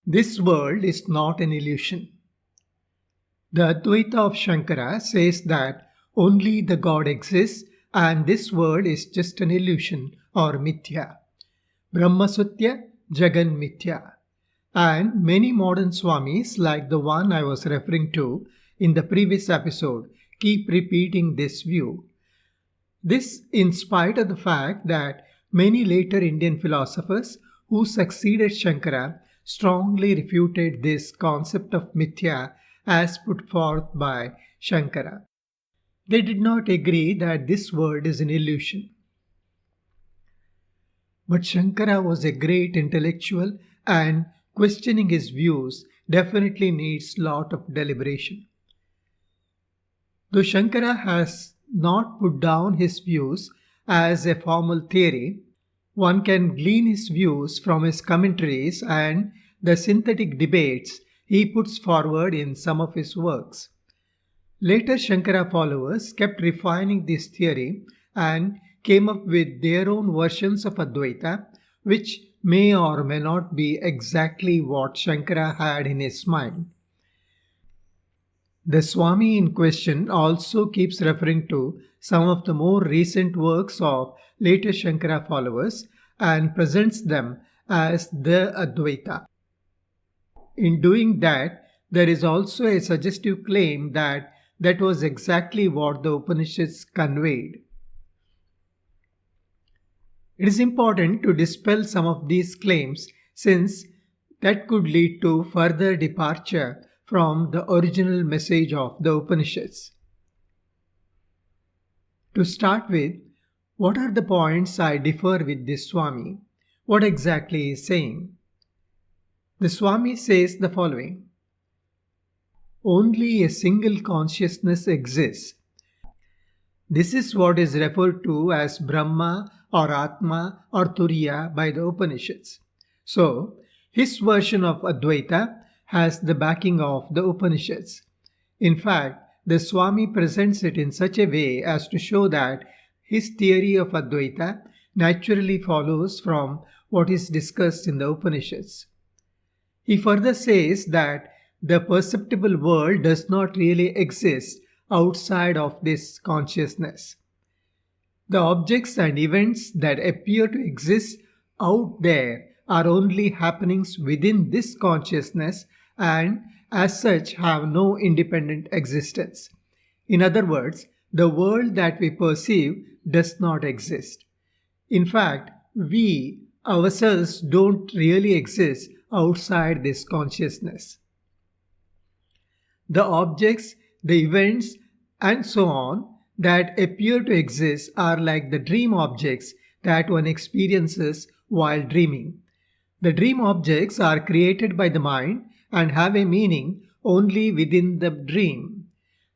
This world is not an illusion. The Advaita of Shankara says that only the God exists and this world is just an illusion or mithya. Brahmasutya Jagan Mithya. And many modern Swamis, like the one I was referring to in the previous episode, keep repeating this view. This, in spite of the fact that many later Indian philosophers who succeeded Shankara strongly refuted this concept of mithya as put forth by Shankara. They did not agree that this world is an illusion. But Shankara was a great intellectual and questioning his views definitely needs lot of deliberation. Though Shankara has not put down his views as a formal theory, one can glean his views from his commentaries and the synthetic debates he puts forward in some of his works. Later Shankara followers kept refining this theory and came up with their own versions of Advaita, which may or may not be exactly what Shankara had in his mind. The Swami in question also keeps referring to some of the more recent works of later Shankara followers and presents them as the Advaita. In doing that, there is also a suggestive claim that that was exactly what the Upanishads conveyed. It is important to dispel some of these claims since that could lead to further departure from the original message of the Upanishads. To start with, what are the points I differ with this Swami? What exactly he is saying? The Swami says the following: only a single consciousness exists. This is what is referred to as Brahma or Atma or Turiya by the Upanishads. So, his version of Advaita has the backing of the Upanishads. In fact, the Swami presents it in such a way as to show that his theory of Advaita naturally follows from what is discussed in the Upanishads. He further says that the perceptible world does not really exist outside of this consciousness. The objects and events that appear to exist out there are only happenings within this consciousness and, as such, have no independent existence. In other words, the world that we perceive does not exist. In fact, we ourselves don't really exist outside this consciousness. The objects, the events, and so on that appear to exist are like the dream objects that one experiences while dreaming. The dream objects are created by the mind and have a meaning only within the dream.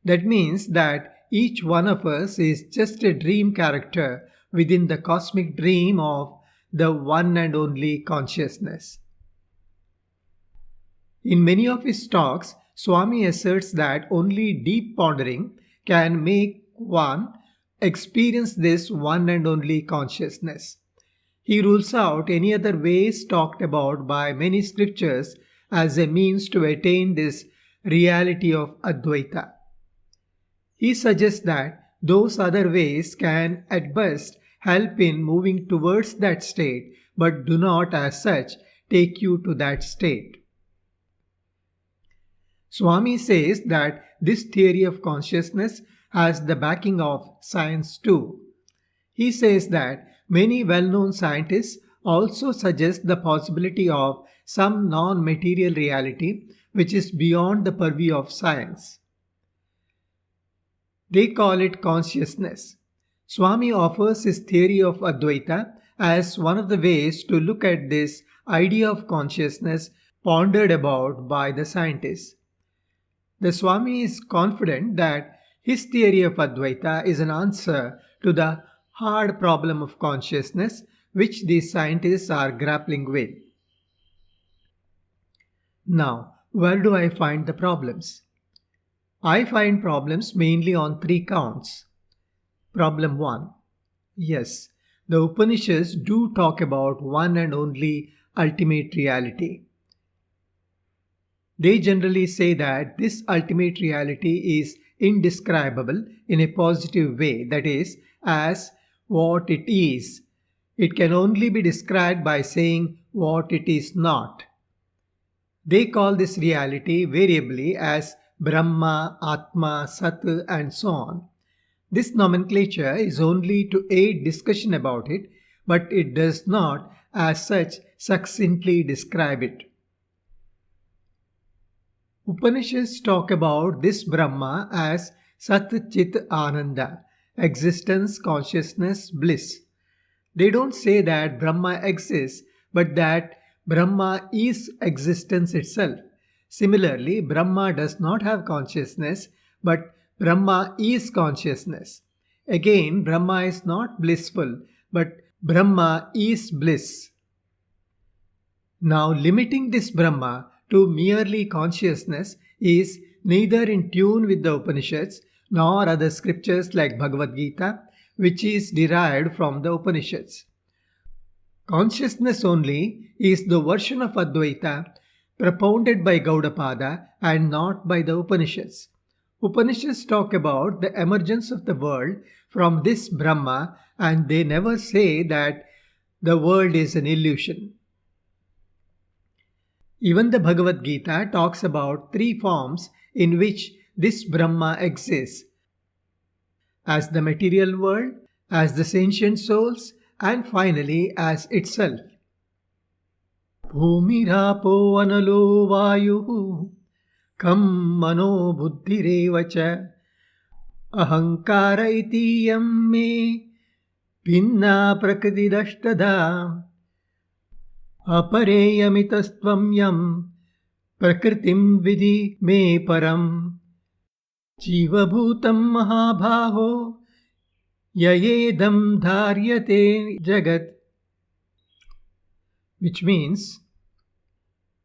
That means that each one of us is just a dream character within the cosmic dream of the one and only consciousness. In many of his talks, Swami asserts that only deep pondering can make one experience this one and only consciousness. He rules out any other ways talked about by many scriptures as a means to attain this reality of Advaita. He suggests that those other ways can at best help in moving towards that state but do not as such take you to that state. Swami says that this theory of consciousness has the backing of science too. He says that many well-known scientists also suggest the possibility of some non-material reality which is beyond the purview of science. They call it consciousness. Swami offers his theory of Advaita as one of the ways to look at this idea of consciousness pondered about by the scientists. The Swami is confident that his theory of Advaita is an answer to the hard problem of consciousness which these scientists are grappling with. Now, where do I find the problems? I find problems mainly on three counts. Problem 1. Yes, the Upanishads do talk about one and only ultimate reality. They generally say that this ultimate reality is indescribable in a positive way, that is, as what it is. It can only be described by saying what it is not. They call this reality variably as Brahma, Atma, Sat, and so on. This nomenclature is only to aid discussion about it, but it does not, as such, succinctly describe it. Upanishads talk about this Brahma as Sat Chit Ananda, existence, consciousness, bliss. They don't say that Brahma exists, but that Brahma is existence itself. Similarly, Brahma does not have consciousness, but Brahma is consciousness. Again, Brahma is not blissful, but Brahma is bliss. Now, limiting this Brahma to merely consciousness is neither in tune with the Upanishads nor other scriptures like Bhagavad Gita, which is derived from the Upanishads. Consciousness only is the version of Advaita propounded by Gaudapada and not by the Upanishads. Upanishads talk about the emergence of the world from this Brahma, and they never say that the world is an illusion. Even the Bhagavad Gita talks about three forms in which this Brahma exists: as the material world, as the sentient souls, and finally as itself. Bhumirapo analo vayuhu kam mano buddhirevacha ahankara itiyam me pinna prakrtidashtada apareyamitastvam yam prakritim vidhi me param jivabhutam mahabhaho yayedam dharyate jagat. Which means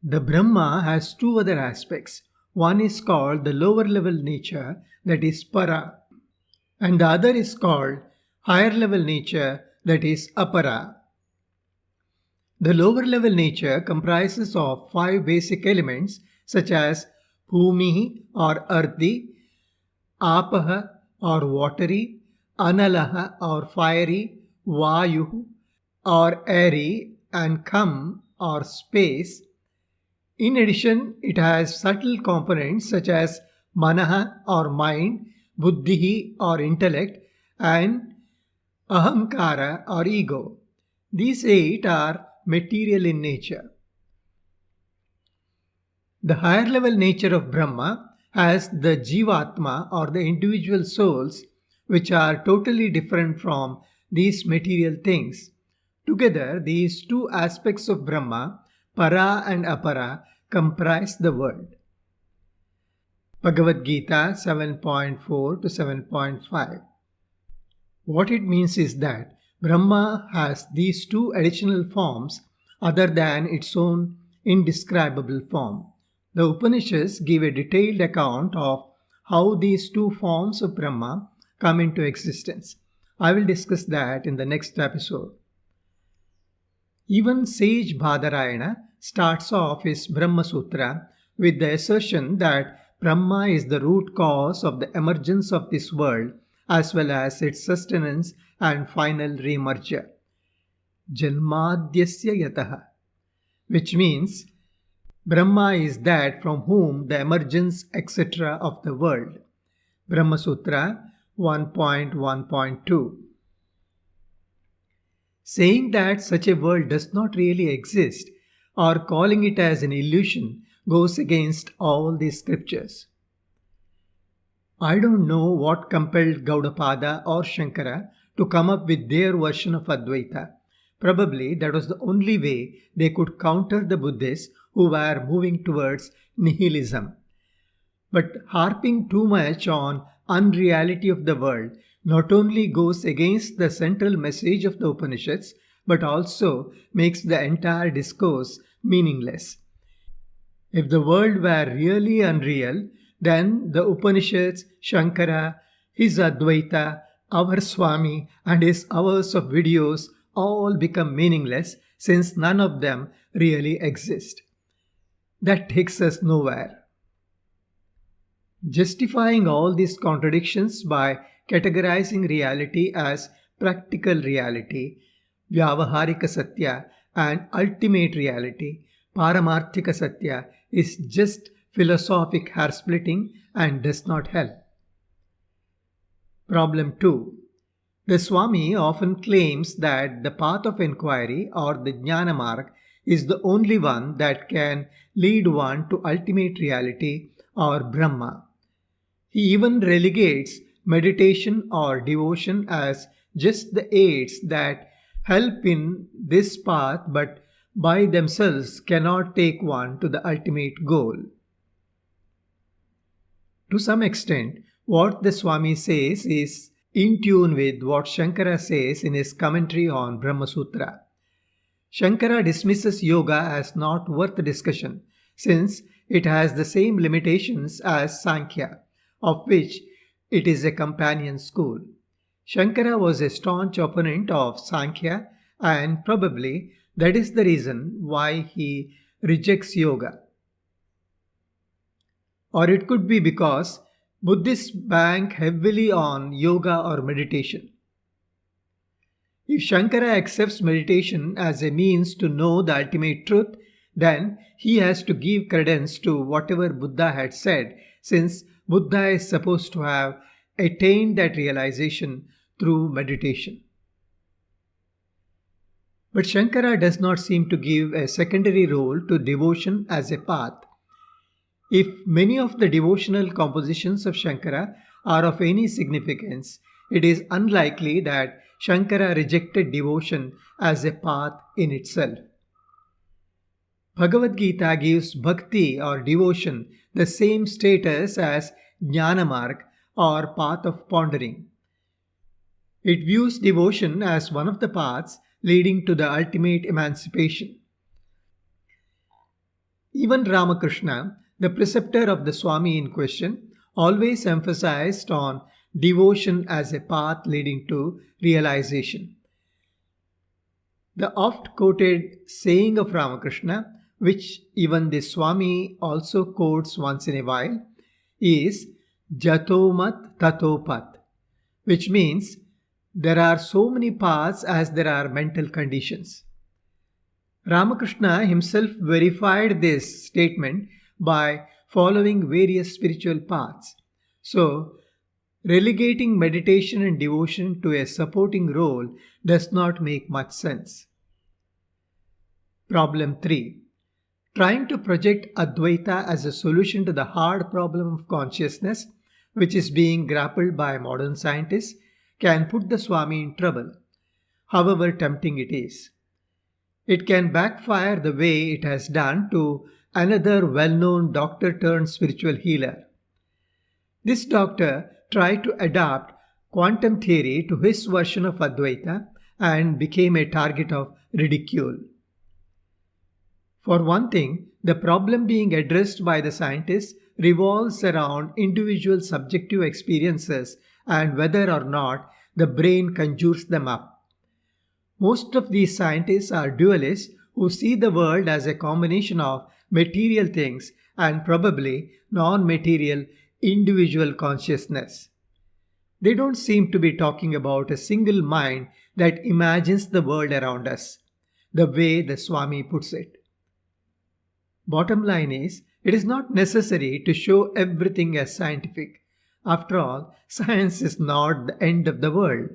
the Brahma has two other aspects. One is called the lower level nature, that is para, and the other is called higher level nature, that is apara. The lower level nature comprises of five basic elements such as bhumi or earthy, apaha or watery, analaha or fiery, vayu or airy, and kam or space. In addition, it has subtle components such as manaha or mind, buddhihi or intellect, and ahankara or ego. These eight are material in nature. The higher level nature of Brahma has the Jivatma or the individual souls, which are totally different from these material things. Together, these two aspects of Brahma, para and apara, comprise the world. Bhagavad Gita 7.4 to 7.5. What it means is that Brahma has these two additional forms other than its own indescribable form. The Upanishads give a detailed account of how these two forms of Brahma come into existence. I will discuss that in the next episode. Even sage Badarayana starts off his Brahma Sutra with the assertion that Brahma is the root cause of the emergence of this world as well as its sustenance and final remerger. Janmadhyasya yataha, which means Brahma is that from whom the emergence etc. of the world. Brahma Sutra 1.1.2. Saying that such a world does not really exist or calling it as an illusion goes against all these scriptures. I don't know what compelled Gaudapada or Shankara to come up with their version of Advaita. Probably that was the only way they could counter the Buddhists who were moving towards nihilism. But harping too much on unreality of the world not only goes against the central message of the Upanishads but also makes the entire discourse meaningless. If the world were really unreal, then the Upanishads, Shankara, his Advaita, our Swami, and his hours of videos all become meaningless since none of them really exist. That takes us nowhere. Justifying all these contradictions by categorizing reality as practical reality, Vyavaharika Satya, and ultimate reality, Paramarthika Satya, is just philosophic hair splitting and does not help. Problem 2. The Swami often claims that the path of inquiry or the Jnana Marg is the only one that can lead one to ultimate reality or Brahma. He even relegates meditation or devotion as just the aids that help in this path but by themselves cannot take one to the ultimate goal. To some extent, what the Swami says is in tune with what Shankara says in his commentary on Brahma Sutra. Shankara dismisses yoga as not worth discussion since it has the same limitations as Sankhya, of which it is a companion school. Shankara was a staunch opponent of Sankhya, and probably that is the reason why he rejects yoga. Or it could be because Buddhists bank heavily on yoga or meditation. If Shankara accepts meditation as a means to know the ultimate truth, then he has to give credence to whatever Buddha had said, since Buddha is supposed to have attained that realization through meditation. But Shankara does not seem to give a secondary role to devotion as a path. If many of the devotional compositions of Shankara are of any significance, it is unlikely that Shankara rejected devotion as a path in itself. Bhagavad Gita gives bhakti or devotion the same status as Jnana Marg or path of pondering. It views devotion as one of the paths leading to the ultimate emancipation. Even Ramakrishna, the preceptor of the Swami in question, always emphasized on devotion as a path leading to realization. The oft quoted saying of Ramakrishna, which even the Swami also quotes once in a while, is Jatomat Tatopat, which means there are so many paths as there are mental conditions. Ramakrishna himself verified this statement by following various spiritual paths. So, relegating meditation and devotion to a supporting role does not make much sense. Problem 3. Trying to project Advaita as a solution to the hard problem of consciousness, which is being grappled by modern scientists, can put the Swami in trouble, however tempting it is. It can backfire the way it has done to another well known doctor turned spiritual healer. This doctor tried to adapt quantum theory to his version of Advaita and became a target of ridicule. For one thing, the problem being addressed by the scientists revolves around individual subjective experiences and whether or not the brain conjures them up. Most of these scientists are dualists who see the world as a combination of material things and probably non material individual consciousness. They don't seem to be talking about a single mind that imagines the world around us, the way the Swami puts it. Bottom line is, it is not necessary to show everything as scientific. After all, science is not the end of the world.